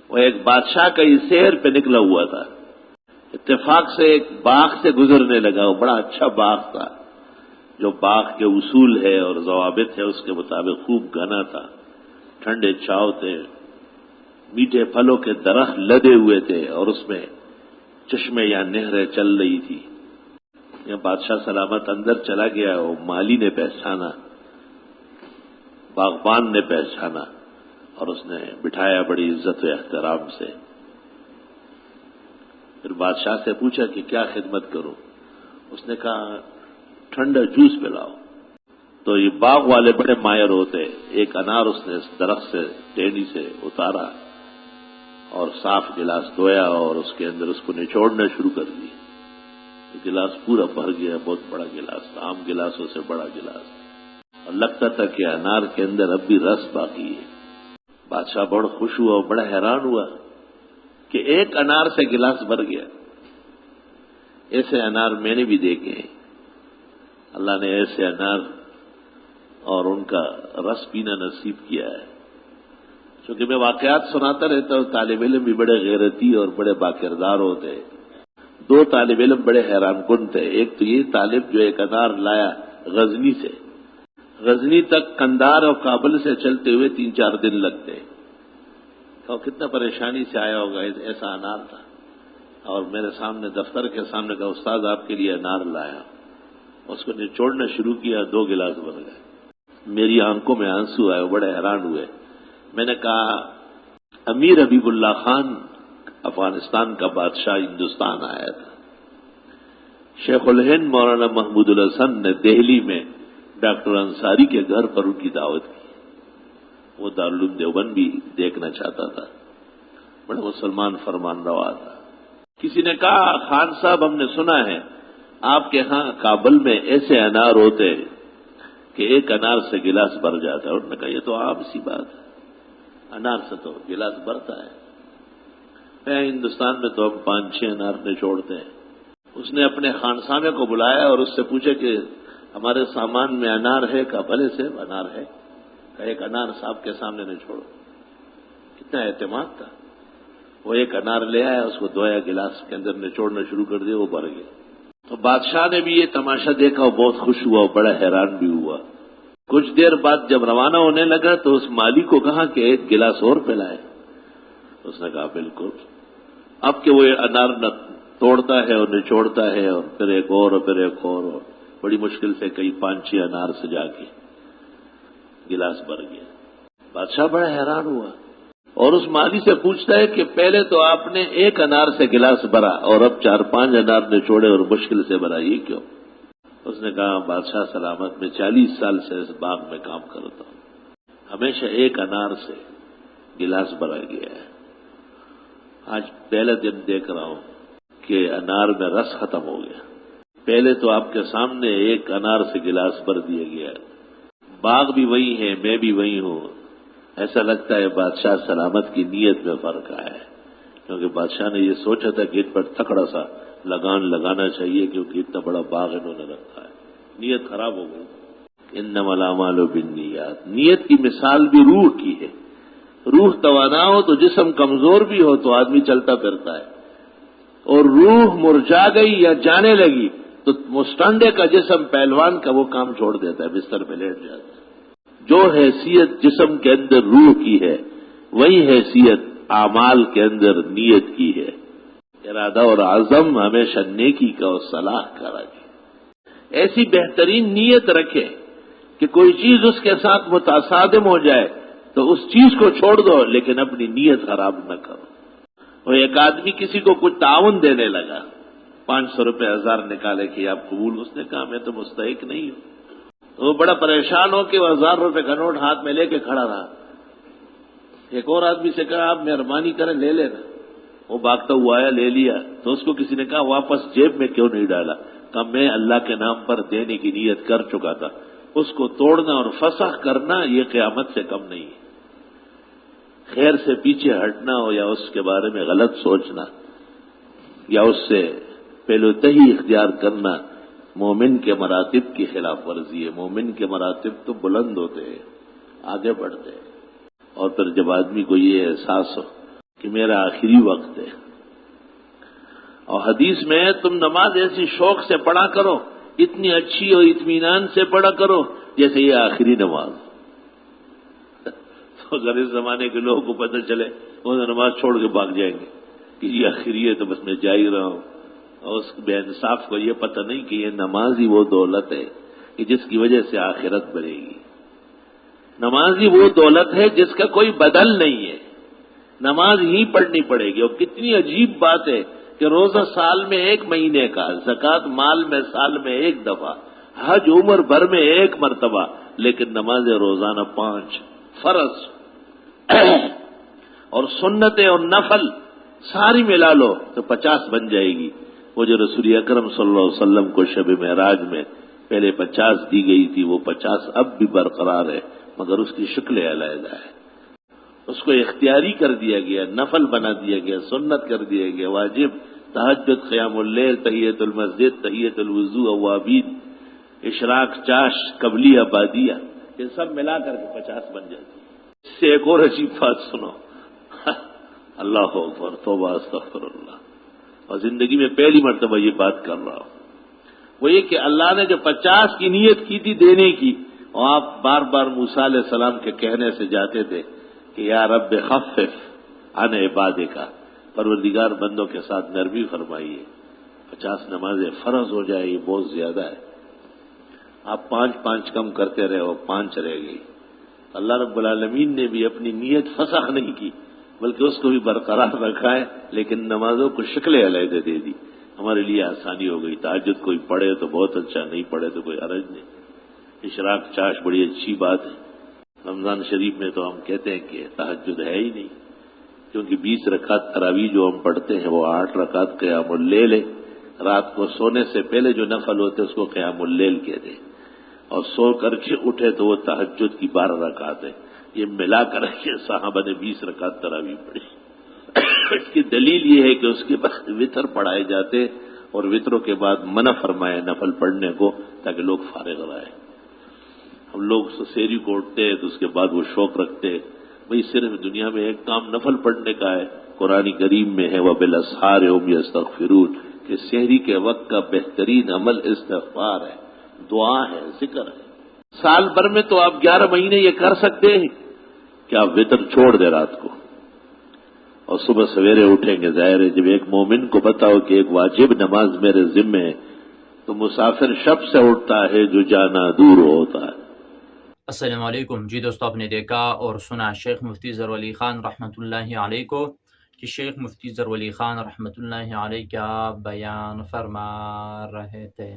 وہ ایک بادشاہ کا یہ سیر پہ نکلا ہوا تھا، اتفاق سے ایک باغ سے گزرنے لگا، وہ بڑا اچھا باغ تھا، جو باغ کے اصول ہے اور ضوابط ہے اس کے مطابق خوب گھنا تھا، ٹھنڈے چھاؤ تھے، میٹھے پھلوں کے درخت لدے ہوئے تھے، اور اس میں چشمے یا نہریں چل رہی تھی۔ یہ بادشاہ سلامت اندر چلا گیا، وہ مالی نے پہچانا، باغبان نے پہچانا، اور اس نے بٹھایا بڑی عزت و احترام سے۔ پھر بادشاہ سے پوچھا کہ کیا خدمت کروں؟ اس نے کہا ٹھنڈا جوس پلاؤ۔ تو یہ باغ والے بڑے ماہر ہوتے، ایک انار اس نے اس درخت سے ٹہنی سے اتارا اور صاف گلاس دھویا اور اس کے اندر اس کو نچوڑنا شروع کر دی۔ یہ گلاس پورا بھر گیا، بہت بڑا گلاس تھا، عام گلاسوں سے بڑا گلاس، اور لگتا تھا کہ انار کے اندر اب بھی رس باقی ہے۔ بادشاہ بڑا خوش ہوا اور بڑا حیران ہوا کہ ایک انار سے گلاس بھر گیا۔ ایسے انار میں نے بھی دیکھے ہیں، اللہ نے ایسے انار اور ان کا رس پینا نصیب کیا ہے۔ چونکہ میں واقعات سناتا رہتا ہوں، طالب علم بھی بڑے غیرتی اور بڑے باکردار ہوتے ہیں۔ دو طالب علم بڑے حیران کن تھے، ایک تو یہ طالب جو ایک انار لایا غزنی سے، غزنی تک قندھار اور کابل سے چلتے ہوئے 3-4 دن لگتے ہیں، اور کتنا پریشانی سے آیا ہوگا، ایسا انار تھا، اور میرے سامنے دفتر کے سامنے کہا استاد آپ کے لیے انار لایا، اس کو نچوڑنا شروع کیا، 2 گلاس بھر گئے۔ میری آنکھوں میں آنسو آئے، بڑے حیران ہوئے۔ میں نے کہا امیر حبیب اللہ خان افغانستان کا بادشاہ ہندوستان آیا تھا، شیخ الہند مولانا محمود الحسن نے دہلی میں ڈاکٹر انصاری کے گھر پر ان کی دعوت کی، وہ دارالعلوم دیوبند بھی دیکھنا چاہتا تھا، بڑا مسلمان فرمان روا تھا۔ کسی نے کہا خان صاحب ہم نے سنا ہے آپ کے ہاں کابل میں ایسے انار ہوتے کہ ایک انار سے گلاس بھر جاتا ہے۔ انہوں نے کہا یہ تو عام سی بات ہے، انار سے تو گلاس بھرتا ہے، ہندوستان میں تو ہم 5-6 انار نچوڑتے ہیں۔ اس نے اپنے خانسامے کو بلایا اور اس سے پوچھا کہ ہمارے سامان میں انار ہے؟ کہا بھلے سے انار ہے، کہا ایک انار صاحب کے سامنے نچوڑو۔ کتنا اعتماد تھا، وہ ایک انار لے آیا، اس کو دھویا، گلاس کے اندر نچوڑنا شروع کر دیا، وہ بھر گیا۔ تو بادشاہ نے بھی یہ تماشا دیکھا، وہ بہت خوش ہوا، بڑا حیران بھی ہوا۔ کچھ دیر بعد جب روانہ ہونے لگا تو اس مالی کو کہا کہ ایک گلاس اور پلائے۔ اس نے کہا بالکل۔ اب کہ وہ انار نہ توڑتا ہے اور نچوڑتا ہے، اور پھر ایک اور پھر ایک اور بڑی مشکل سے کئی 5-6 انار سے جا کے گلاس بھر گیا۔ بادشاہ بڑا حیران ہوا اور اس مالی سے پوچھتا ہے کہ پہلے تو آپ نے ایک انار سے گلاس بھرا اور اب 4-5 انار نچوڑے اور مشکل سے بھرا، یہ کیوں؟ اس نے کہا بادشاہ سلامت میں 40 سال سے اس باغ میں کام کرتا ہوں، ہمیشہ ایک انار سے گلاس بھرا گیا ہے، آج پہلا دن دیکھ رہا ہوں کہ انار میں رس ختم ہو گیا۔ پہلے تو آپ کے سامنے ایک انار سے گلاس بھر دیا گیا، باغ بھی وہی ہے، میں بھی وہی ہوں۔ ایسا لگتا ہے بادشاہ سلامت کی نیت میں فرق آیا ہے، کیونکہ بادشاہ نے یہ سوچا تھا کہ ان پر تکڑا سا لگان لگانا چاہیے، کیونکہ اتنا بڑا باغ انہوں نے رکھا ہے، نیت خراب ہو گئی۔ انما الاعمال بالنیات، نیت کی مثال بھی روح کی ہے۔ روح توانا ہو تو جسم کمزور بھی ہو تو آدمی چلتا پھرتا ہے، اور روح مرجھا گئی یا جانے لگی تو مستنڈے کا جسم پہلوان کا وہ کام چھوڑ دیتا ہے، بستر پہ لیٹ جاتا ہے۔ جو حیثیت جسم کے اندر روح کی ہے وہی حیثیت اعمال کے اندر نیت کی ہے۔ ارادہ اور عزم ہمیشہ نیکی کا اور صلاح کا رکھے، ایسی بہترین نیت رکھے کہ کوئی چیز اس کے ساتھ متصادم ہو جائے تو اس چیز کو چھوڑ دو، لیکن اپنی نیت خراب نہ کرو۔ اور ایک آدمی کسی کو کچھ تعاون دینے لگا، 500 روپے 1000 نکالے کہ آپ قبول، اس نے کہا میں تو مستحق نہیں ہوں۔ وہ بڑا پریشان ہو کہ وہ 1000 روپے کا نوٹ ہاتھ میں لے کے کھڑا رہا۔ ایک اور آدمی سے کہا آپ مہربانی کریں لے لینا، وہ بھاگتا ہوا آیا، لے لیا۔ تو اس کو کسی نے کہا واپس جیب میں کیوں نہیں ڈالا؟ کہا میں اللہ کے نام پر دینے کی نیت کر چکا تھا، اس کو توڑنا اور فسخ کرنا یہ قیامت سے کم نہیں ہے۔ خیر سے پیچھے ہٹنا ہو یا اس کے بارے میں غلط سوچنا یا اس سے پہلو تہی اختیار کرنا مومن کے مراتب کی خلاف ورزی ہے۔ مومن کے مراتب تو بلند ہوتے ہیں، آگے بڑھتے ہیں، اور پھر جب آدمی کو یہ احساس ہو کہ میرا آخری وقت ہے. اور حدیث میں تم نماز ایسی شوق سے پڑھا کرو، اتنی اچھی اور اطمینان سے پڑھا کرو جیسے یہ آخری نماز. تو اگر اس زمانے کے لوگوں کو پتہ چلے وہ نماز چھوڑ کے بھاگ جائیں گے کہ یہ آخری ہے تو بس میں جا ہی رہا ہوں. اور اس بے انصاف کو یہ پتہ نہیں کہ یہ نماز ہی وہ دولت ہے کہ جس کی وجہ سے آخرت بنے گی. نماز ہی وہ دولت ہے جس کا کوئی بدل نہیں ہے. نماز ہی پڑھنی پڑے گی. اور کتنی عجیب بات ہے کہ روزہ سال میں 1 مہینے کا، زکوٰۃ مال میں سال میں 1 دفعہ، حج عمر بھر میں 1 مرتبہ، لیکن نماز روزانہ 5 فرض اور سنتیں اور نفل ساری ملا لو تو 50 بن جائے گی. وہ جو رسول اکرم صلی اللہ علیہ وسلم کو شب معراج میں پہلے 50 دی گئی تھی، وہ 50 اب بھی برقرار ہے، مگر اس کی شکل علیحدہ ہے. اس کو اختیاری کر دیا گیا، نفل بنا دیا گیا، سنت کر دیا گیا، واجب، تہجد، قیام اللیل، تحیۃ المسجد، تحیۃ الوضو، اوابین، اشراق، چاش، قبلیہ، بادیہ، یہ سب ملا کر کے 50 بن جاتی ہے. اس سے ایک اور عجیب بات سنو. اللہ اکبر، توبہ استغفر اللہ. اور زندگی میں پہلی مرتبہ یہ بات کر رہا ہوں. وہ یہ کہ اللہ نے جو 50 کی نیت کی تھی دینے کی، اور آپ بار بار موسیٰ علیہ السلام کے کہنے سے جاتے تھے کہ یا رب خفف عن عبادک، پروردگار بندوں کے ساتھ نرمی فرمائیے، 50 نمازیں فرض ہو جائے، یہ بہت زیادہ ہے. آپ 5 کم کرتے رہے ہو، 5 رہ گئی. اللہ رب العالمین نے بھی اپنی نیت فسخ نہیں کی بلکہ اس کو بھی برقرار رکھا ہے، لیکن نمازوں کو شکل علیحدہ دے دی. ہمارے لیے آسانی ہو گئی. تہجد کوئی پڑھے تو بہت اچھا، نہیں پڑھے تو کوئی حرج نہیں. اشراق چاش بڑی اچھی بات ہے. رمضان شریف میں تو ہم کہتے ہیں کہ تہجد ہے ہی نہیں، کیونکہ 20 رکعت تراویح جو ہم پڑھتے ہیں وہ 8 رکعت قیام اللیل ہے. رات کو سونے سے پہلے جو نفل ہوتے اس کو قیام اللیل کہتے ہیں، اور سو کر کے اٹھے تو وہ تہجد کی 12 رکعت ہے. یہ ملا کر کے صحابہ نے 20 رکعت تراویح پڑھی. اس کی دلیل یہ ہے کہ اس کے بعد وطر پڑھائے جاتے، اور وطروں کے بعد منع فرمائے نفل پڑھنے کو تاکہ لوگ فارغ رہے. ہم لوگ سیری کو اٹھتے تو اس کے بعد وہ شوق رکھتے بھئی صرف دنیا میں ایک کام نفل پڑھنے کا ہے. قرآن کریم میں ہے وَبِالْأَسْحَارِ هُمْ يَسْتَغْفِرُونَ کہ سحری کے وقت کا بہترین عمل استغفار ہے، دعا ہے، ذکر ہے. سال بھر میں تو آپ 11 مہینے یہ کر سکتے ہیں کہ آپ وطر چھوڑ دیں رات کو اور صبح سویرے اٹھیں گے. ظاہر ہے جب ایک مومن کو پتا ہو کہ ایک واجب نماز میرے ذمے ہے تو مسافر شب سے اٹھتا ہے جو جانا دور ہوتا ہے. السلام علیکم. جی دوستو، آپ نے دیکھا اور سنا شیخ مفتی ظہور علی خان رحمۃ اللہ علیہ کو کہ شیخ مفتی ظہور علی خان رحمۃ اللہ علیہ کیا بیان فرما رہے تھے.